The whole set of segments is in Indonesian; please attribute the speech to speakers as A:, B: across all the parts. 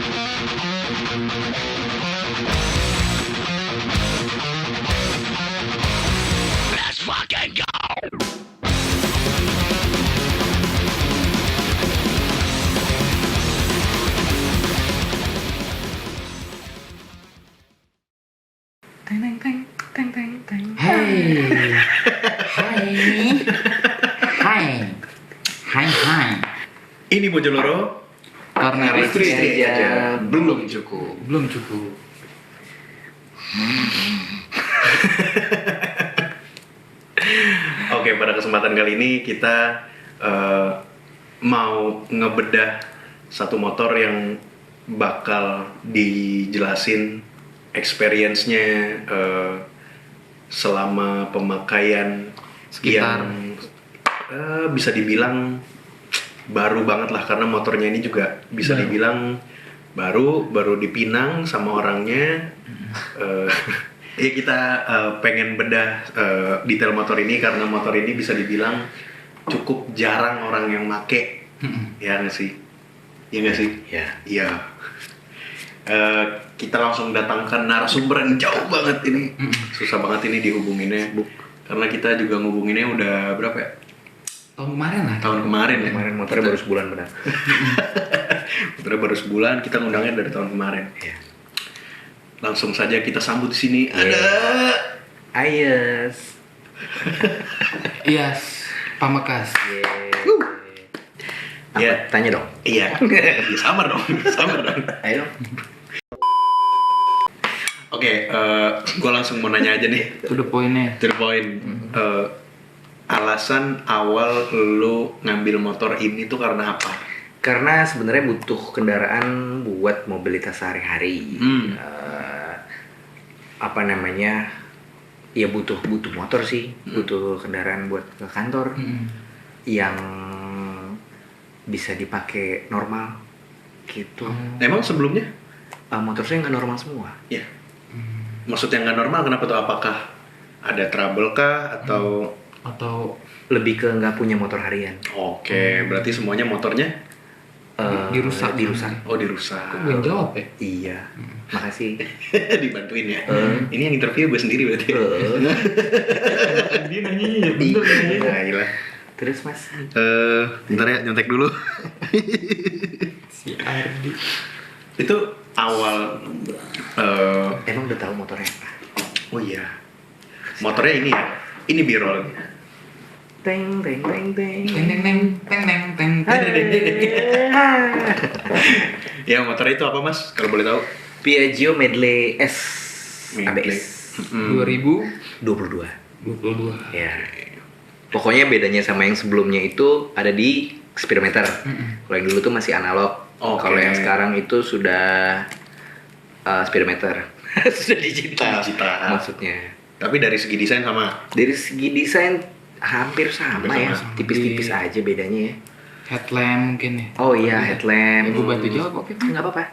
A: Let's fucking go.
B: Hey, hai.
C: Ini Bojonegoro
B: Karena
C: istri aja
B: belum cukup.
C: Oke, pada kesempatan kali ini kita mau ngebedah satu motor yang bakal dijelasin experience-nya selama pemakaian
B: Sekitar.
C: yang bisa dibilang baru banget lah, karena motornya ini juga bisa dibilang baru dipinang sama orangnya. Ya kita pengen bedah detail motor ini karena motor ini bisa dibilang cukup jarang orang yang make. Ya nggak sih? Ya nggak sih? Iya. Kita langsung datangkan narasumber yang jauh banget ini. Susah banget ini dihubunginnya, karena kita juga ngubunginnya udah berapa ya?
B: Tahun kemarin lah.
C: Tahun kemarin ya.
D: Kemarin motornya baru sebulan benar.
C: Motornya baru sebulan, kita ngundangnya dari tahun kemarin.
D: Iya.
C: Langsung saja kita sambut di sini. Ada
D: Ayes.
B: Iya, Pamekaas.
D: Apa?
C: Ya.
D: Tanya dong.
C: Iya. Ya, sabar dong.
D: Ayo.
C: Oke, gue langsung mau nanya aja nih.
B: To the point-nya.
C: To the point. Alasan awal lu ngambil motor ini tuh karena apa?
D: Karena sebenarnya butuh kendaraan buat mobilitas sehari-hari. Apa namanya? Ya butuh motor sih. Butuh kendaraan buat ke kantor yang bisa dipakai normal gitu.
C: Emang sebelumnya?
D: Motor saya nggak normal semua.
C: Ya. Maksudnya nggak normal kenapa tuh? Apakah ada trouble kah atau?
B: Atau
D: Lebih ke nggak punya motor harian.
C: Oke, berarti semuanya motornya
B: dirusak.
C: oh dirusak.
B: kok belum jawab ya?
D: Iya. Makasih.
C: Dibantuin ya. Ini yang interview gue sendiri berarti.
B: Dia nanya ya bener
C: Nah, gila.
D: Terus mas?
C: Bentar ya, nyontek dulu.
B: si Ardi.
C: Itu awal
D: Emang udah tahu motornya apa?
C: oh iya. Motornya ini ya. Ini B-roll.
D: Teng.
B: Teng teng teng.
C: Ya, motornya itu apa, Mas? Kalau boleh tahu.
D: Piaggio Medley S
C: Medley.
D: ABS
B: 2022.
D: 22. Ya. Pokoknya bedanya sama yang sebelumnya itu ada di speedometer. Kalau yang dulu tuh masih analog.
C: Oke.
D: Kalau yang sekarang itu sudah speedometer. Sudah digital. Maksudnya.
C: Tapi dari segi desain sama.
D: Dari segi desain hampir sama
C: Hampir
D: ya.
C: sama.
D: Tipis-tipis aja bedanya ya.
B: Headlamp mungkin ya.
D: Oh iya, headlamp.
B: Gue bantu jawab oke.
D: Nggak apa-apa.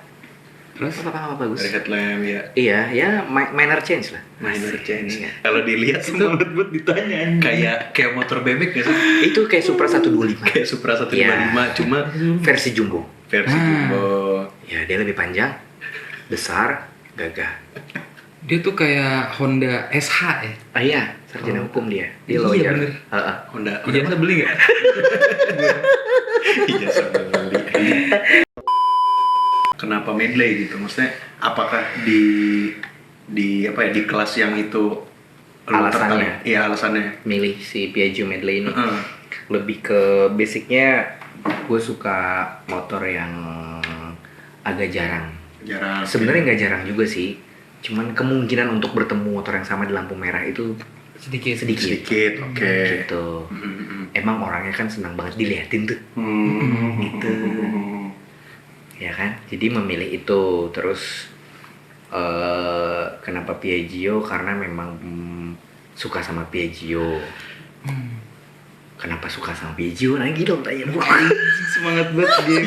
B: Terus
D: Nggak apa-apa, bagus.
C: Dari headlamp ya.
D: Iya, ya minor change lah.
C: Minor change.
D: Iya.
C: Kalau dilihat itu
B: buat ditanya.
C: kayak motor bebek gak sih?
D: Itu kayak Supra 125.
C: Kayak Supra 155
D: Iya.
C: cuma
D: Versi jumbo.
C: versi jumbo.
D: Ya, dia lebih panjang, besar, gagah.
B: Dia tuh kayak Honda SH ya.
D: Iya, sarjana hukum dia. Dia
B: Iya,
D: lawyer.
B: bener.
C: Honda.
B: Ijazah beli nggak?
C: Ijazah beli. Kenapa medley gitu? Maksudnya apakah di apa ya, di kelas yang itu lu
D: Alasannya?
C: tertarik? Iya, alasannya.
D: Milih si Piaggio Medley ini
C: Heeh.
D: lebih ke basicnya gue suka motor yang agak jarang.
C: Jarang.
D: Sebenarnya nggak jarang juga sih. Cuman kemungkinan untuk bertemu motor yang sama di lampu merah itu
B: Sedikit.
C: sedikit. Oke.
D: gitu. Emang orangnya kan senang banget diliatin tuh. Gitu. Ya kan? Jadi memilih itu. Terus kenapa Piaggio? Karena memang suka sama Piaggio. Kenapa suka sama Piaggio? Lagi dong tanya dong.
B: Semangat banget dia.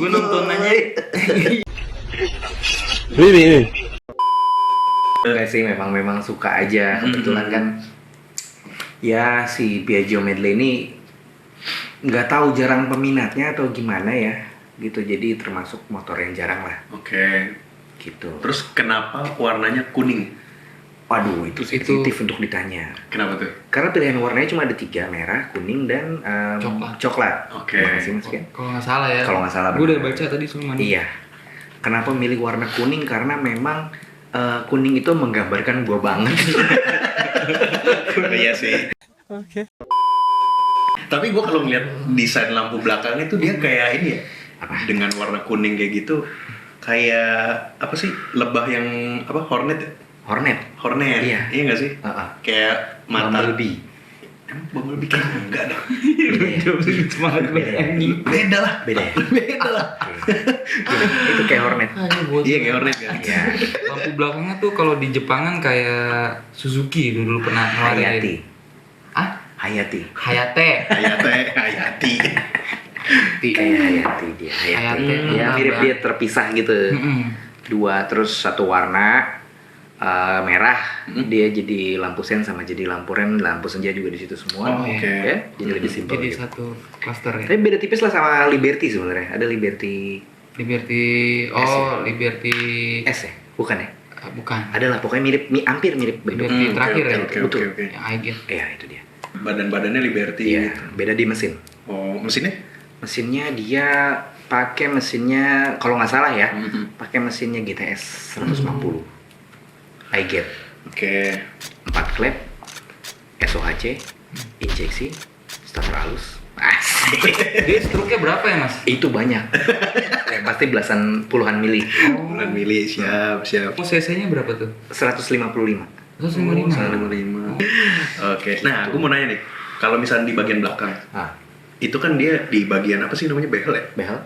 B: Gue nonton aja.
D: Enggak sih, memang suka aja. Kebetulan kan ya si Piaggio Medley ini nggak tahu jarang peminatnya atau gimana ya. gitu. Jadi termasuk motor yang jarang lah
C: Oke.
D: gitu.
C: Terus kenapa warnanya kuning?
D: Waduh, itu sensitif untuk ditanya.
C: Kenapa tuh?
D: Karena pilihan warnanya cuma ada 3, merah, kuning, dan coklat.
C: Oke.
D: Terima kasih, Mas Ken.
A: Kalau nggak salah ya.
D: Kalau nggak salah,
A: Gue udah
D: benar.
A: baca tadi sama Manu.
D: Iya. Kenapa milih warna kuning? Karena memang kuning itu menggambarkan gua banget.
C: Iya sih. Oke. Tapi gue kalau ngeliat desain lampu belakangnya tuh dia kayak ini ya.
D: Apa?
C: Dengan warna kuning kayak gitu, kayak apa sih? Lebah yang apa? Hornet ya?
D: Hornet.
C: Hornet.
D: Iya.
C: Iya nggak sih?
D: Heeh.
C: Kayak mata.
D: Bumblebee.
C: Emang Bumblebee kan enggak dong.
A: Semangat banget anjing.
C: Beda lah.
D: Beda ya?
C: Beda lah.
D: Itu kayak Hornet.
C: Iya kayak Hornet kan.
D: Iya.
A: Lampu belakangnya tuh kalau di Jepangan kayak Suzuki dulu pernah ngeluarin.
D: Hayati.
A: Ah?
D: Hayati.
A: Hayate.
C: Hayati.
D: Kayak Hayati dia. Hayati.
A: Hayati.
D: Ya mirip dia terpisah gitu.
A: Mm-mm.
D: 2 terus satu warna merah, dia jadi lampu sen sama jadi lampu rem, lampu senja juga di situ semua.
C: Oh, oke.
D: Ya, jadi lebih simpel.
A: Jadi
D: Gitu.
A: satu cluster ya.
D: Tapi beda tipis lah sama Liberty sebenarnya. Ada Liberty
A: Liberty.
D: S
A: Oh,
D: ya?
A: Liberty.
D: S ya? Bukan ya?
A: Bukan.
D: Ada lah, pokoknya mirip, hampir mirip.
A: Liberty terakhir ya.
C: Oke.
D: Betul.
A: Yang I-Get.
D: Iya, itu dia.
C: Badan-badannya Liberty.
D: Iya,
C: Gitu.
D: beda di mesin.
C: Oh, mesinnya?
D: Mesinnya dia pakai mesinnya, kalau nggak salah ya,
C: Mhm.
D: pakai mesinnya GTS 150. I-Get.
C: Oke.
D: 4 klep, SOHC, injeksi, starter halus. Asik.
A: Dia struknya berapa ya, Mas?
D: Itu banyak. Ya, pasti belasan puluhan mili.
C: Bulan milih siap.
A: Oh, cc-nya berapa tuh?
D: 155.
A: 155.
C: 155. Oke. Nah, aku mau nanya nih. Kalau misalnya di bagian belakang,
D: Ah,
C: itu kan dia di bagian apa sih namanya, behel ya?
D: behel.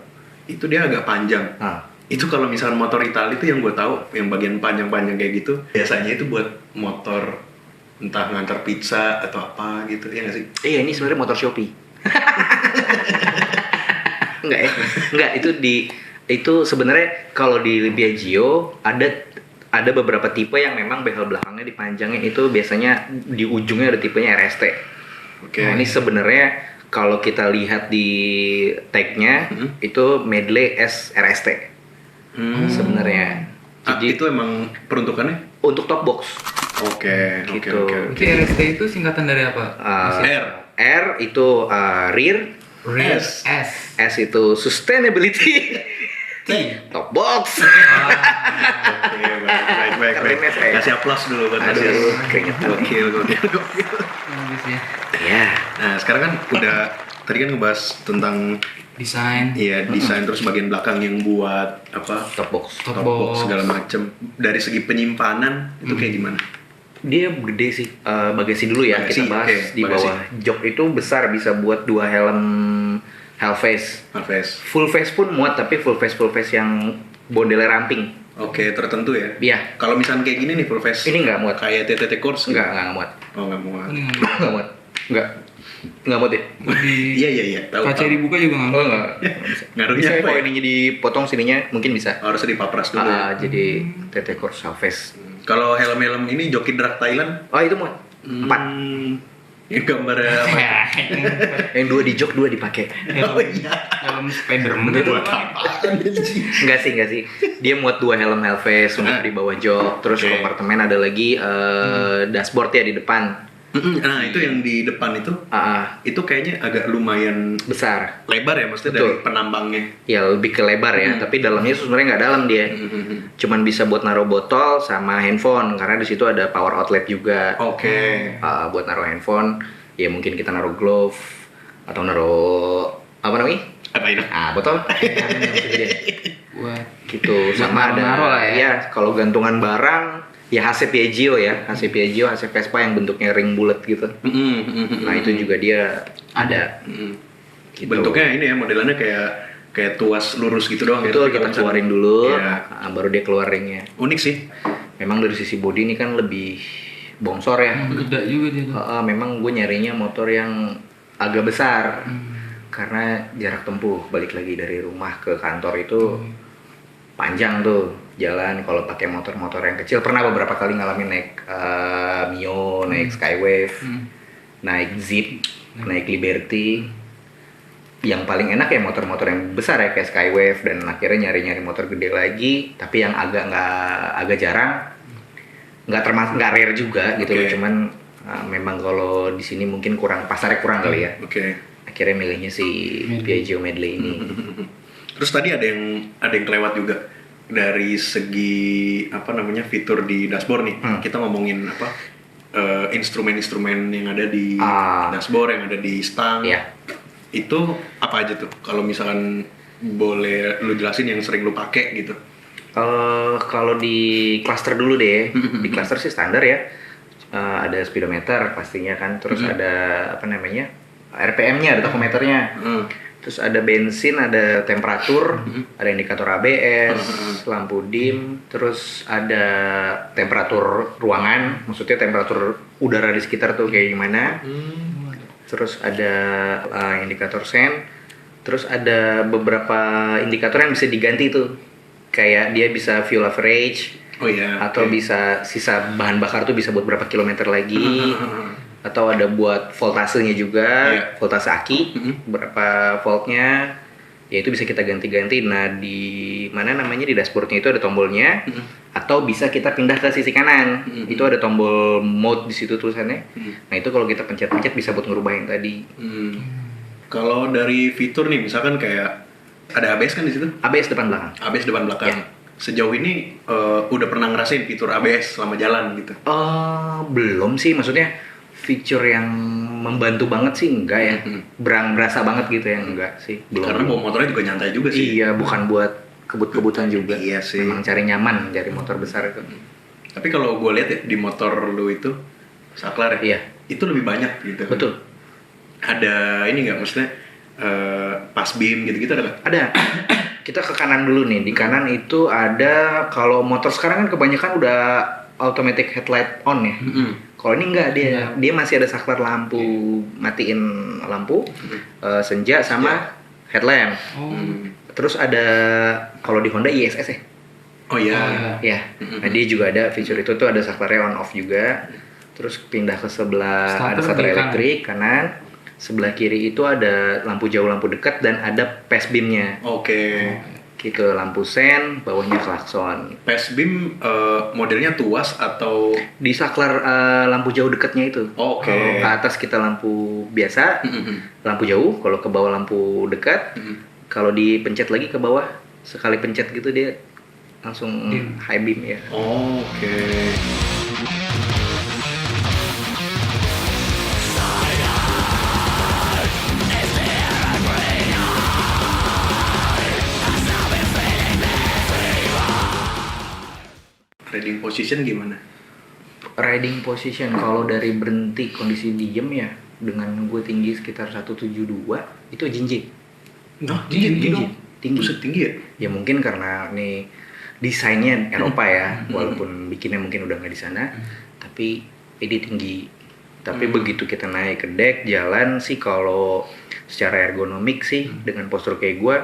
C: Itu dia agak panjang.
D: Ah,
C: Itu kalau misalnya motor Itali itu yang gue tahu, yang bagian panjang-panjang kayak gitu, biasanya itu buat motor entah ngantar pizza atau apa gitu, ya nggak sih?
D: iya, ini sebenarnya motor Shopee. Enggak ya? Enggak, itu sebenarnya kalau di Piaggio ada beberapa tipe yang memang behel belakangnya dipanjangin, itu biasanya di ujungnya ada tipenya RST.
C: Oke.
D: Nah, ini sebenarnya kalau kita lihat di tag-nya itu Medley S RST sebenarnya. Jadi
C: Itu emang peruntukannya?
D: untuk top box.
C: Oke, oke,
D: Gitu.
C: oke.
A: Berarti RST itu singkatan dari apa?
C: R.
D: R itu rear,
A: Rear
C: S.
A: S.
D: S itu sustainability,
A: T.
D: top box.
C: Oke, baik.
D: Keren ya, saya.
C: Kasih aplaus dulu buat
D: Aduh,
C: Aziz.
D: keringetan.
C: Gokil.
A: Bagus ya.
D: Ya,
C: Nah, sekarang kan udah tadi kan ngebahas tentang
A: Desain.
C: desain terus bagian belakang yang buat apa?
D: top box.
A: Top
C: Top box
A: box.
C: segala macem. Dari segi penyimpanan itu kayak gimana?
D: Dia gede sih. Bagasi dulu ya,
C: Bagasi,
D: kita bahas
C: oke,
D: di
C: bagasi.
D: bawah. Jok itu besar, bisa buat 2 helm Hellface.
C: Alves.
D: Full face pun muat, tapi full face yang bondelnya ramping.
C: Oke, tertentu ya.
D: Iya.
C: Kalau misalnya kayak gini nih full face.
D: Ini nggak muat.
C: Kayak TTT course.
D: Enggak muat.
C: Oh, nggak muat.
A: Ini
D: Nggak muat. Nggak muat ya?
A: di
C: Iya. Tahu.
A: kaca dibuka juga nggak?
D: Oh enggak.
C: Ngaruhnya
D: Bisa
C: apa
D: kalau
C: ya?
D: ininya dipotong sininya mungkin bisa.
C: Harusnya dipapras dulu. ya.
D: Jadi TT Course Hellface.
C: Kalau helm-helm ini joki drag Thailand.
D: Oh itu muat. 4.
C: Ini gambarnya apa?
D: Yang 2 di jok, 2 dipakai.
C: Oh iya.
A: Helm Spiderman.
C: Buat apaan sih?
D: Enggak sih. Dia muat 2 helm Hellface untuk di bawah jok. Terus
C: Oke.
D: kompartemen ada lagi dashboard ya di depan.
C: Nah, itu yang di depan itu itu kayaknya agak lumayan
D: Besar.
C: lebar ya, maksudnya
D: Betul.
C: dari penambangnya.
D: Ya lebih ke lebar ya, tapi dalamnya sebenarnya nggak dalam dia. Cuman bisa buat naruh botol sama handphone karena di situ ada power outlet juga.
C: Oke.
D: Buat naruh handphone, ya mungkin kita naruh glove atau naruh apa namanya?
C: Apa ini?
D: Botol.
A: Buat
D: Gitu. Sama ada
A: naruh-naruh lah ya.
D: kalau gantungan barang ya HC Piaggio ya, HC Piaggio, HC Vespa yang bentuknya ring bulat gitu. Nah, itu juga dia ada. Gitu.
C: Bentuknya ini ya, modelannya kayak tuas lurus gitu doang.
D: Itu
C: ya.
D: kita keluarin dulu,
C: Iya.
D: baru dia keluar ringnya.
C: Unik sih.
D: Memang dari sisi bodi ini kan lebih bongsor ya.
A: gede juga dia tuh.
D: Memang gue nyarinya motor yang agak besar. Karena jarak tempuh balik lagi dari rumah ke kantor itu panjang tuh jalan. Kalau pakai motor-motor yang kecil, pernah beberapa kali ngalamin naik Mio, naik Skywave, naik Zip, naik Liberty. yang paling enak ya motor-motor yang besar ya kayak Skywave, dan akhirnya nyari-nyari motor gede lagi tapi yang agak jarang, nggak termasuk nggak rare juga gitu loh,
C: Oke.
D: cuman memang kalau di sini mungkin pasarnya kurang kali ya,
C: Oke.
D: akhirnya milihnya si Piaggio Medley ini.
C: Terus tadi ada yang kelewat juga dari segi apa namanya fitur di dashboard nih. Kita ngomongin apa instrumen-instrumen yang ada di dashboard, yang ada di stang.
D: Iya.
C: Itu apa aja tuh? Kalau misalkan boleh lu jelasin yang sering lu pakai gitu.
D: Kalau di cluster dulu deh, di cluster sih standar ya. Ada speedometer pastinya kan, terus ada apa namanya RPM-nya, ada tachometernya. Terus ada bensin, ada temperatur, ada indikator ABS, lampu dim, terus ada temperatur ruangan, maksudnya temperatur udara di sekitar tuh kayak gimana. Terus ada indikator sen, terus ada beberapa indikator yang bisa diganti tuh, kayak dia bisa fuel average,
C: Oh iya.
D: atau bisa sisa bahan bakar tuh bisa buat berapa kilometer lagi. Atau ada buat voltasenya juga, voltase aki, berapa voltnya, ya itu bisa kita ganti-ganti. Nah di mana namanya di dashboardnya itu ada tombolnya, atau bisa kita pindah ke sisi kanan, itu ada tombol mode di situ tulisannya. Nah itu kalau kita pencet-pencet bisa buat ngerubah yang tadi.
C: Kalau dari fitur nih, misalkan kayak ada ABS kan di situ?
D: ABS depan belakang.
C: ABS depan belakang.
D: Ya.
C: Sejauh ini udah pernah ngerasain fitur ABS selama jalan gitu?
D: Belum sih, maksudnya feature yang membantu banget sih enggak ya, berasa banget gitu ya, enggak sih, belum.
C: Karena bawa motornya juga nyantai juga sih.
D: Iya, bukan buat kebut-kebutan juga.
C: Iya sih.
D: Memang cari nyaman, cari motor besar itu.
C: Tapi kalau gue lihat ya di motor lu itu saklar ya,
D: Iya.
C: itu lebih banyak gitu.
D: Betul.
C: Ada ini nggak, maksudnya pas beam gitu-gitu ada nggak?
D: Ada. Kita ke kanan dulu nih. Di kanan itu ada, kalau motor sekarang kan kebanyakan udah automatic headlight on ya. Kalau ini enggak, dia masih ada saklar lampu, matiin lampu, senja sama headlamp. Terus ada kalau di Honda ISS ya.
C: Oh iya.
D: Ya. Nah, dia juga ada fitur itu tuh, ada saklarnya on off juga. Terus pindah ke sebelah ada starter
A: di kanan.
D: elektrik kanan. Sebelah kiri itu ada lampu jauh, lampu dekat, dan ada pass beam-nya.
C: Oke.
D: Gitu, lampu sen, bawahnya klakson.
C: Pass beam modelnya tuas atau?
D: Di saklar lampu jauh dekatnya itu.
C: Oke.
D: Kalau ke atas kita lampu biasa, lampu jauh. Kalau ke bawah lampu dekat. Kalau dipencet lagi ke bawah, sekali pencet gitu dia langsung high beam ya.
C: Oke. Riding position gimana?
D: Riding position kalau dari berhenti kondisi diem ya, dengan gue tinggi sekitar 172 itu jinjit.
C: Oh, tinggi dong.
D: Tinggi.
C: Buset, tinggi ya?
D: Ya mungkin karena nih desainnya Eropa ya, walaupun bikinnya mungkin udah nggak di sana, tapi ini tinggi. Tapi begitu kita naik ke deck jalan sih, kalau secara ergonomik sih dengan postur kayak gue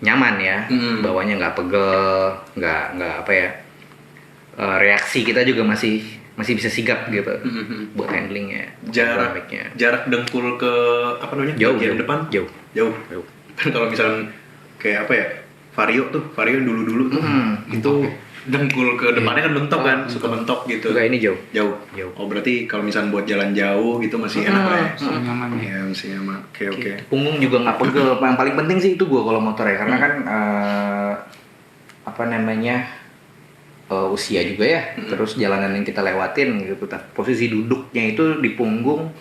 D: nyaman ya, bawahnya nggak pegel, nggak apa ya, reaksi kita juga masih bisa sigap gitu buat handlingnya, ergonomiknya.
C: Jarak dengkul ke apa namanya?
D: Jauh,
C: bagian
D: jauh.
C: depan?
D: Jauh.
C: Kan kalau misalnya kayak apa ya? Vario yang dulu-dulu tuh itu dengkul ke depannya kan mentok kan, suka mentok gitu.
D: Enggak, ini jauh.
C: Jauh.
D: Jauh.
C: Oh, berarti kalau misalnya buat jalan jauh gitu masih enak lah ya.
A: Masih nyaman ya.
C: Iya, masih nyaman. Oke.
D: Punggung juga nggak pegel. Yang paling penting sih itu gue kalau motor ya, karena kan apa namanya, usia juga ya. Terus jalanan yang kita lewatin gitu, posisi duduknya itu di punggung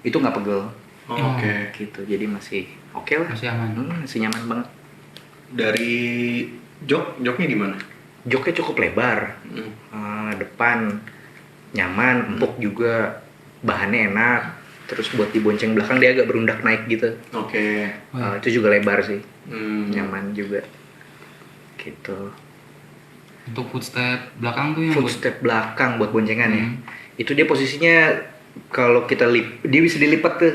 D: itu nggak pegel.
C: Oke.
D: Gitu, jadi masih oke lah.
A: Masih aman.
D: Masih nyaman banget.
C: Dari joknya gimana?
D: Joknya cukup lebar, depan nyaman, empuk juga, bahannya enak. Terus buat di bonceng belakang dia agak berundak naik gitu.
C: Oke.
D: Itu juga lebar sih,
C: Nyaman.
D: nyaman juga. Gitu.
A: Untuk footstep belakang tuh yang
D: Footstep belakang buat boncengan ya. Itu dia posisinya kalau kita dia bisa dilipat tuh.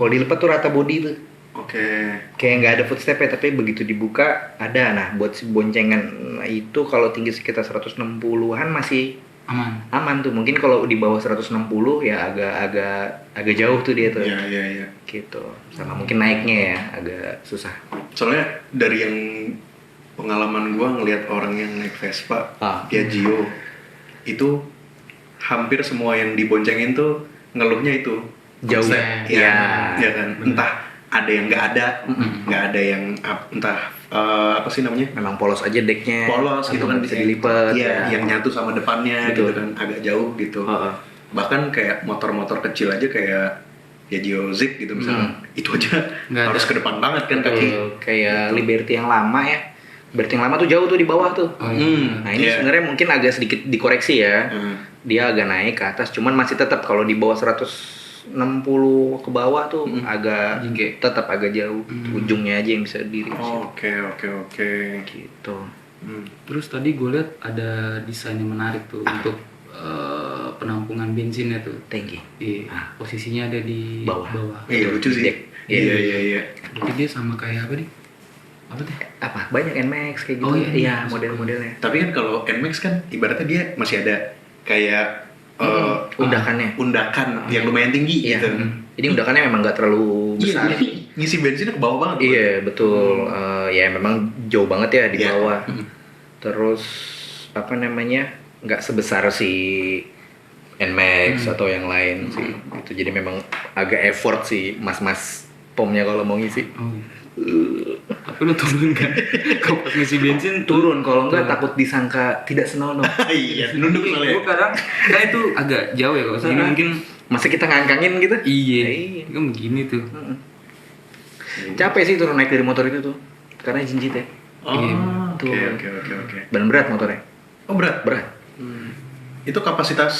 D: Kalau dilipat tuh rata body tuh.
C: Oke.
D: Kayak nggak ada footstep ya, tapi begitu dibuka ada. Nah buat si boncengan itu kalau tinggi sekitar 160-an masih aman tuh. Mungkin kalau di bawah 160 ya agak jauh tuh dia tuh.
C: Iya.
D: Gitu. Sama mungkin naiknya ya agak susah.
C: Soalnya dari yang pengalaman gua ngelihat orang yang naik Vespa,
D: Ah.
C: Piaggio itu hampir semua yang diboncengin tuh ngeluhnya itu
D: Jauh.
C: konsep.
D: Iya.
C: Ya kan. Entah ada yang nggak ada yang entah apa sih namanya?
D: Memang polos aja decknya.
C: Polos gitu
D: atau
C: kan,
D: bisa dilipat.
C: Iya, yang nyatu sama depannya
D: Betul.
C: gitu kan, agak jauh gitu.
D: Heeh.
C: Bahkan kayak motor-motor kecil aja kayak Piaggio Zik gitu misalnya, itu aja
A: Nggak
C: harus
A: ada.
C: ke depan banget kan kaki.
D: Betul. Kayak Liberty yang lama ya. Liberty yang lama tuh jauh tuh di bawah tuh.
A: Oh, iya.
D: Nah ini
C: Iya.
D: sebenarnya mungkin agak sedikit dikoreksi ya.
C: Hmm.
D: Dia agak naik ke atas, cuman masih tetap kalau di bawah 160 ke bawah tuh agak
A: Jingke.
D: tetap agak jauh. Ujungnya aja yang bisa diri.
C: Oke.
D: Gitu.
C: Hmm.
A: Terus tadi gue lihat ada desain yang menarik tuh untuk penampungan bensinnya tuh.
D: Tinggi.
A: Iya, posisinya ada di
D: Bawah.
C: Iya lucu sih.
D: Jack.
C: Iya.
A: Berarti dia sama kayak apa nih? Apa tuh?
D: Apa? Banyak NMAX kayak gitu.
A: Oh, iya,
D: Iya,
A: NMAX.
D: model-modelnya.
C: Tapi kan kalau NMAX kan ibaratnya dia masih ada kayak
D: Undakannya.
C: undakan yang lumayan tinggi
D: Iya.
C: gitu.
D: Ini undakannya memang nggak terlalu besar.
C: Iya, ngisi bensinnya ke bawah banget.
D: Iya betul. Ya memang jauh banget ya di
C: Iya.
D: bawah. Terus apa namanya? Nggak sebesar si Nmax atau yang lain sih. Itu jadi memang agak effort sih mas-mas pomnya kalau mau ngisi.
A: Oh, iya. Tapi lu turun kan? Kalau pas ngisi bensin
D: Turun kalau nggak takut disangka tidak senonoh.
C: Iya, nunduk soalnya.
A: Gue kadang kayak itu agak jauh ya kalau segini mungkin.
D: Masa kita ngangkangin gitu?
A: Iya.
D: Iya.
A: Kan begini tuh.
D: Capek sih turun naik dari motor itu tuh. Karena jinjit ya.
C: Oh,
D: Tuh.
C: oke.
D: Dan berat motornya.
C: Oh berat.
D: Berat.
C: Itu kapasitas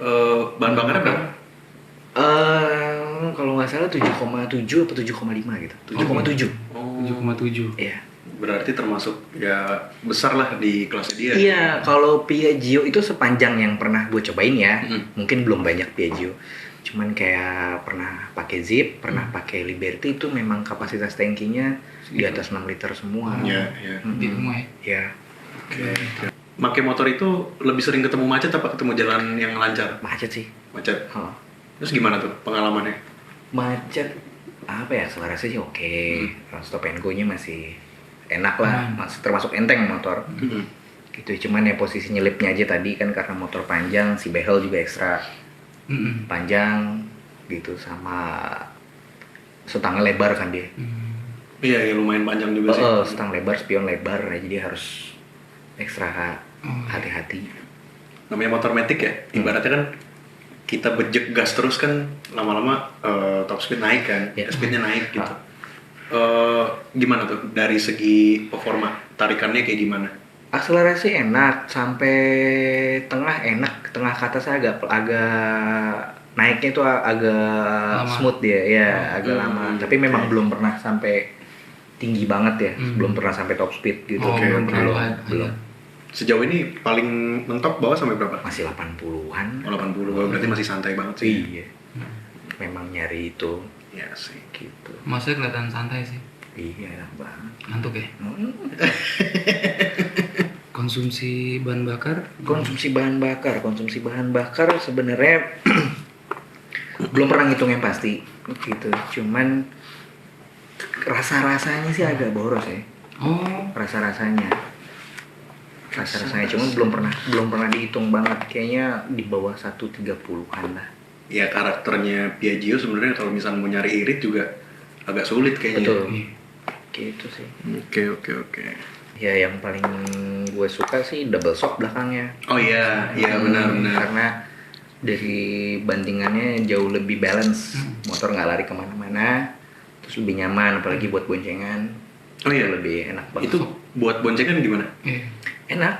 C: bahan bakarnya berapa?
D: Kalau nggak salah 7,7 atau 7,5 gitu. 7,7.
C: Oh,
A: 7,7.
D: Iya.
C: berarti termasuk ya besar lah di kelasnya dia.
D: Iya, kalau Piaggio itu sepanjang yang pernah gue cobain ya,
C: Mm.
D: mungkin belum banyak Piaggio. Cuman kayak pernah pakai Zip, pernah pakai Liberty itu memang kapasitas tankinya di atas 6 liter semua.
C: Iya, iya.
A: Di semua ya.
D: Ya,
C: Oke. Pakai motor itu lebih sering ketemu macet apa ketemu jalan yang lancar?
D: macet sih.
C: Macet.
D: Oh.
C: Terus gimana tuh pengalamannya?
D: Macet apa ya, selarasnya sih oke. Stop and go-nya masih enak lah, masih termasuk enteng motor.
C: Mm-mm.
D: Gitu, cuman ya posisi nyelipnya aja tadi kan karena motor panjang, si behel juga ekstra
A: Mm-mm.
D: panjang gitu, sama setangnya lebar kan dia.
C: Iya, ya lumayan panjang juga sih.
D: Setang lebar, spion lebar, ya, jadi harus ekstra hati-hati.
C: Namanya motor matic ya, ibaratnya kan kita bejek gas terus kan lama-lama top speed naik kan,
D: Ya.
C: speednya naik gitu. Gimana tuh dari segi performa tarikannya kayak gimana?
D: Akselerasi enak, sampai tengah enak, tengah ke atasnya agak naiknya itu agak
A: Lama.
D: smooth dia, ya agak lama. Tapi memang belum pernah sampai tinggi banget ya, belum pernah sampai top speed gitu.
A: Oh,
C: belum
D: belum,
A: pernah.
D: belum.
C: Sejauh ini paling mentok bawah sampai berapa?
D: Masih 80-an.
C: Oh, 80, berarti masih santai banget sih.
D: Iya. Memang nyari itu
C: Iya sih.
D: gitu.
A: Masnya kelihatan santai sih.
D: Iya, enak banget.
A: Ngantuk ya? Konsumsi bahan bakar?
D: Konsumsi bahan bakar sebenarnya belum pernah ngitung yang pasti gitu. Cuman rasa-rasanya sih agak boros ya.
A: Oh,
D: Rasa-rasanya cuman belum pernah dihitung banget, kayaknya di bawah 130-an lah.
C: Ya karakternya Piaggio sebenarnya kalau misalnya mau nyari irit juga agak sulit kayaknya.
D: Betul.
A: iya.
D: Gitu sih.
C: Oke.
D: Ya yang paling gue suka sih double shock belakangnya.
C: Oh iya, iya benar.
D: Karena dari bandingannya jauh lebih balance, motor nggak lari kemana-mana, terus lebih nyaman, apalagi buat boncengan.
C: Oh iya.
D: Lebih enak banget.
C: Itu buat boncengan gimana?
A: Iya.
D: Enak.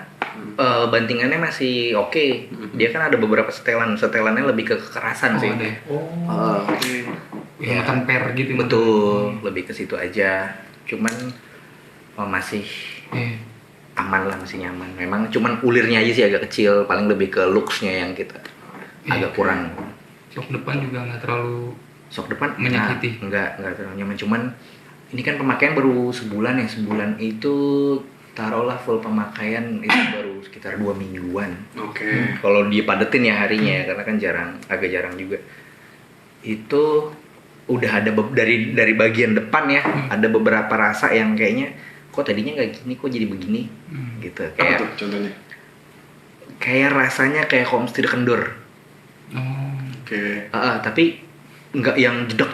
D: Bantingannya masih oke. Dia kan ada beberapa setelannya lebih ke kekerasan
A: Oh,
D: sih.
A: ada ya?
C: Oke.
A: Yang makan per gitu.
D: Betul, lebih ke situ aja. Cuman masih
A: Iya.
D: aman lah, masih nyaman. Memang cuman ulirnya aja sih agak kecil, paling lebih ke looks-nya yang kita agak kurang.
A: Sok depan juga nggak terlalu.
D: Sok depan
A: Menyakiti.
D: enggak terlalu nyaman. Cuman ini kan pemakaian baru sebulan ya. Sebulan itu taruhlah full pemakaian itu baru sekitar 2 mingguan.
C: Oke.
D: Kalau dipadetin ya harinya ya, karena kan agak jarang juga. Itu udah ada dari bagian depan ya, ada beberapa rasa yang kayaknya kok tadinya nggak gini, kok jadi begini, gitu.
C: Apa
D: Kayak
C: tuh contohnya?
D: kayak rasanya kayak komstir kendor.
A: Oh.
C: Oke.
D: Tapi nggak yang jeduk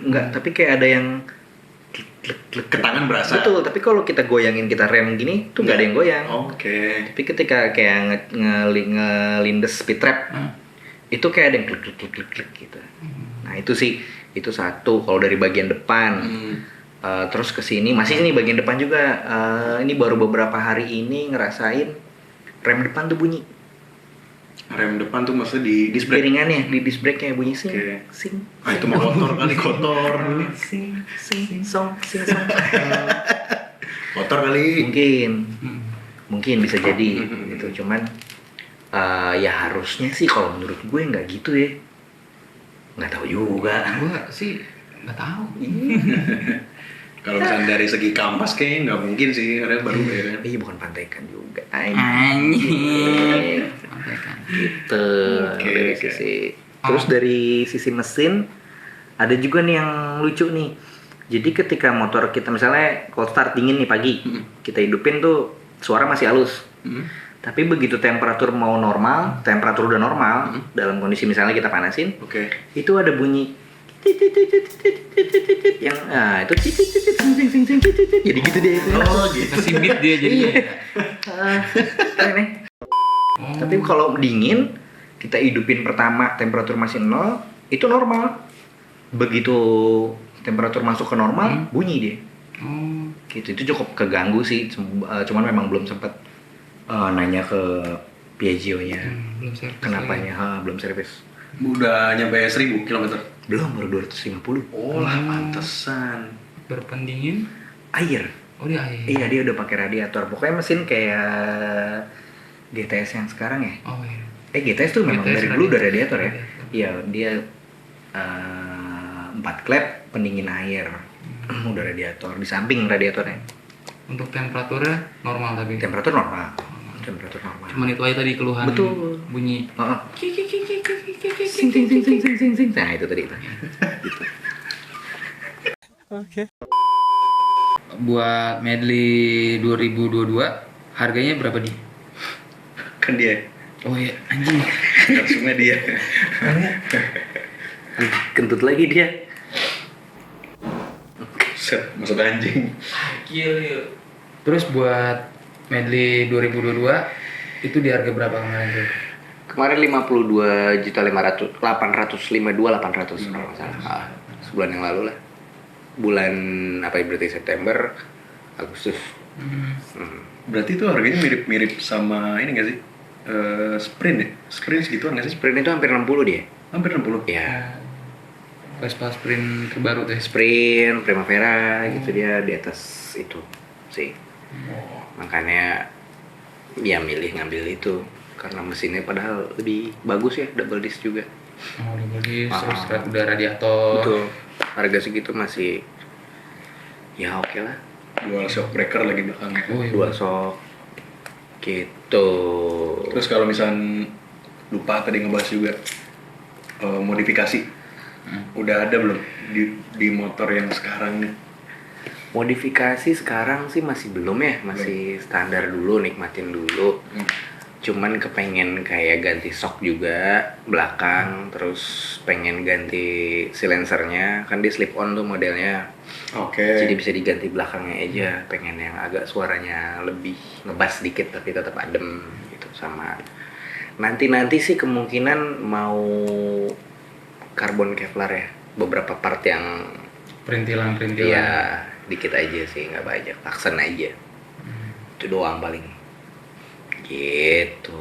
D: nggak, tapi kayak ada yang
C: Ke tangan berasa.
D: betul. Tapi kalau kita goyangin, kita rem gini tuh nggak ada yang goyang.
C: Oke.
D: Tapi ketika kayak ngelindes speed trap, itu kayak ada yang klik gitu. Nah itu sih, itu satu kalau dari bagian depan. Terus ke sini masih ini bagian depan juga. Ini baru beberapa hari ini ngerasain rem depan tuh bunyi.
C: Rem depan tuh maksudnya di disc brake.
D: Piringannya di disc brake-nya bunyi sing.
C: Oke.
D: Sing.
C: Ah itu mah kotor kali, kotor.
D: Sing song.
C: Kotor kali.
D: Mungkin bisa jadi gitu. Cuman ya harusnya sih kalau menurut gue nggak gitu ya. Nggak tahu juga.
A: Gue sih nggak tahu.
C: Kalau misalnya dari segi kampas kayaknya nggak mungkin sih, karena baru ya kan.
D: Iya bukan pantaikan juga.
A: Anjing. Sampaikan.
D: Gitu.
C: Oke,
D: Dari
C: oke.
D: sisi. Terus dari sisi mesin ada juga nih yang lucu nih. Jadi ketika motor kita misalnya kalau start dingin nih pagi, kita hidupin tuh suara masih halus. Tapi begitu temperatur mau normal, temperatur udah normal, dalam kondisi misalnya kita panasin,
C: Oke.
D: itu ada bunyi yang itu jadi gitu deh itu.
C: Oh gitu.
A: Kasih beat dia jadi.
D: Aneh. Tapi kalau dingin kita hidupin pertama temperatur masih 0 itu normal. Begitu temperatur masuk ke normal bunyi dia.
A: Oh.
D: Gitu, itu cukup keganggu sih. Cuman memang belum sempat nanya ke Piaggio-nya.
A: Belum servis.
D: Kenapanya belum servis.
C: Udah nyampe 1000 km.
D: Belum, baru 250.
C: Oh lah, pantesan.
A: Berpendingin.
D: Air.
A: Oh dia air.
D: Iya, dia udah pakai radiator. Pokoknya mesin kayak GTS yang sekarang ya.
A: Oh iya.
D: GTS tuh memang
A: GTS
D: dari dulu udah
A: radiator.
D: radiator ya. Iya, dia 4 klep pendingin air. Udah radiator di samping radiatornya.
A: Untuk temperaturnya normal tapi.
D: Temperatur normal. Temperatur normal.
A: Cuman itu aja tadi keluhan.
D: Betul.
A: Bunyi.
D: Heeh. Sing sing sing sing sing sing sing. Nah, itu tadi itu.
A: Buat medley 2022 harganya berapa di?
C: Kan dia.
A: Oh iya, anjing.
C: Langsungnya dia.
D: Kentut lagi dia.
C: Set, masuk anjing.
A: Gila. Terus buat medley 2022 itu di harga berapa kemarin tuh?
D: Kemarin 52.500.852.800 kalau nggak salah. Sebulan yang lalu lah. Bulan apa ya, berarti September, Agustus.
C: Berarti itu harganya mirip-mirip sama ini nggak sih? Sprint ya? Sprint segituan nggak sih?
D: Sprint itu hampir 60 dia.
C: Hampir 60.
D: Ya,
A: Vespa Sprint terbaru tuh ya?
D: Sprint, Primavera gitu dia di atas itu sih. Makanya ya ngambil itu karena mesinnya padahal lebih bagus ya, double disc juga.
A: Oh udah bagus, terus udah radiator.
D: Betul. Harga segitu masih ya oke lah.
C: Dual shock breaker lagi belakangnya.
A: Oh iya.
D: Dua sok gitu.
C: Terus kalau misalnya lupa tadi ngebahas juga modifikasi, udah ada belum di motor yang sekarang nih?
D: Modifikasi sekarang sih masih belum ya, masih standar dulu, nikmatin dulu. Cuman kepengen kayak ganti shock juga belakang, terus pengen ganti silencernya, kan dia slip on tuh modelnya.
C: Oke.
D: Jadi bisa diganti belakangnya aja, pengen yang agak suaranya lebih ngebas dikit tapi tetap adem gitu. Sama nanti sih kemungkinan mau carbon Kevlar ya, beberapa part yang
A: Perintilan-perintilan.
D: ya dikit aja sih, nggak banyak, aksen aja. Itu doang paling gitu.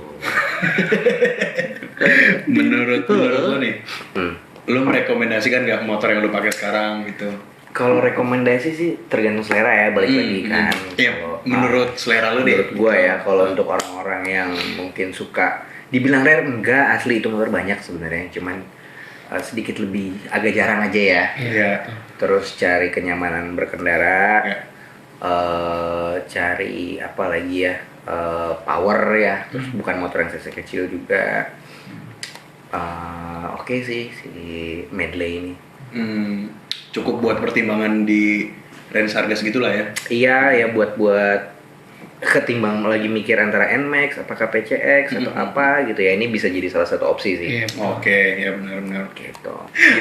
C: Menurut lo nih, lo merekomendasikan nggak motor yang lo pakai sekarang gitu?
D: Kalau rekomendasi sih tergantung selera ya, balik lagi kan.
C: Iya,
D: Kalau,
C: menurut selera lo deh.
D: menurut gua ya, kalau untuk orang-orang yang mungkin suka dibilang rare, enggak, asli itu motor banyak sebenarnya, cuman sedikit lebih agak jarang aja ya.
C: Iya.
D: Terus cari kenyamanan berkendara,
C: Ya.
D: cari apa lagi ya, power ya, terus bukan motor yang cc kecil juga. Oke sih si Medley ini.
C: Cukup buat pertimbangan di range harga segitulah ya.
D: Iya ya, buat ketimbang lagi mikir antara NMAX apakah PCX atau apa gitu ya, ini bisa jadi salah satu opsi sih.
A: Iya.
C: Oke, ya benar-benar.
D: Gitu.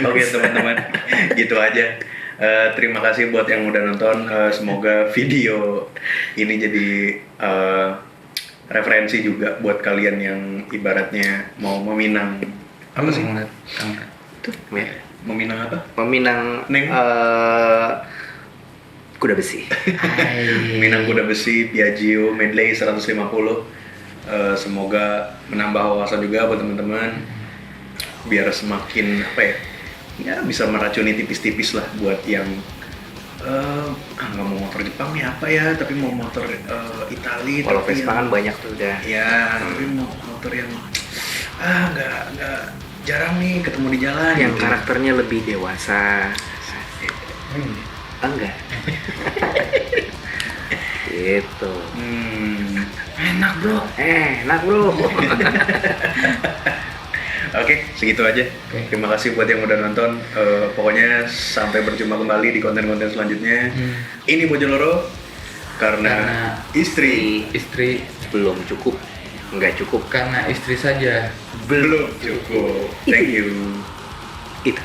C: Oke teman-teman, gitu aja. Terima kasih buat yang udah nonton. Semoga video ini jadi referensi juga buat kalian yang ibaratnya mau meminang apa sih?
D: Tuh, ya.
C: Meminang apa?
D: Meminang
C: Neng?
D: kuda besi.
C: Meminang kuda besi Piaggio Medley 150. Semoga menambah wawasan juga buat teman-teman, biar semakin apa ya? Ya bisa meracuni tipis-tipis lah buat yang nggak mau motor Jepang nih apa ya, tapi mau motor Itali.
D: Kalau
C: tapi
D: Vespa kan banyak tuh udah.
C: ya, tapi mau motor yang nggak jarang nih ketemu di jalan.
D: Yang
C: gitu.
D: karakternya lebih dewasa. Enggak. Gitu.
A: Enak bro.
D: Enak bro.
C: Oke, segitu aja.
A: Oke.
C: Terima kasih buat yang udah nonton. Pokoknya sampai berjumpa kembali di konten-konten selanjutnya. Ini Bojoloro karena istri
A: Istri
D: Belum cukup. Enggak cukup.
A: karena istri saja.
C: belum cukup. Thank you.
D: Itu.